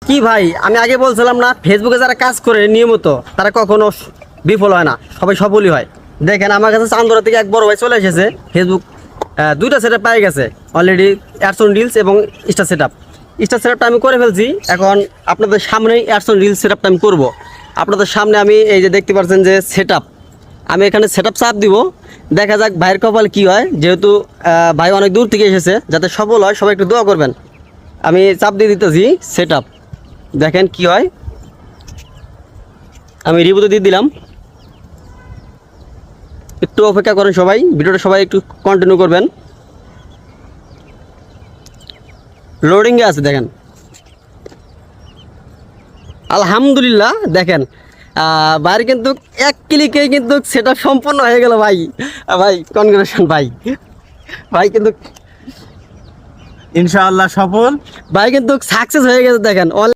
কি ভাই, আমি আগে বলছিলাম না, ফেসবুকে যারা কাজ করে নিয়মিত তারা কখনো বিফল হয় না, সবাই সফলই হয়। দেখেন আমার কাছে চান্দরা থেকে এক বড় ভাই চলে এসেছে। ফেসবুক দুইটা সেটআপ পেয়ে গেছে অলরেডি, অ্যাডস অন রিলস এবং স্টার সেটআপ। স্টার সেটআপটা আমি করে ফেলছি, এখন আপনাদের সামনেই অ্যাডস অন রিলস সেটআপটা আমি করবো। আপনাদের সামনে আমি এই যে দেখতে পাচ্ছেন যে সেটআপ, আমি এখানে সেটআপ চাপ দিব, দেখা যাক ভাইয়ের কপাল কি হয়। যেহেতু ভাই অনেক দূর থেকে এসেছে, যাতে সফল হয় সবাই একটু দোয়া করবেন। আমি চাপ দিয়ে দিতেছি সেটআপ, দেখেন কি হয়। আমি রিভিউতে দিয়ে দিলাম, একটু অপেক্ষা করেন সবাই, ভিডিওটা সবাই একটু কন্টিনিউ করবেন। লোডিংয়ে আছে দেখেন, আলহামদুলিল্লাহ। দেখেন বাইরে কিন্তু এক ক্লিকে কিন্তু সেটা সম্পূর্ণ হয়ে গেল ভাই। ভাই কনগ্রেচুলেশন ভাই। ভাই কিন্তু ইনশাআল্লাহ সফল। ভাই কিন্তু সাকসেস হয়ে গেছে দেখেন।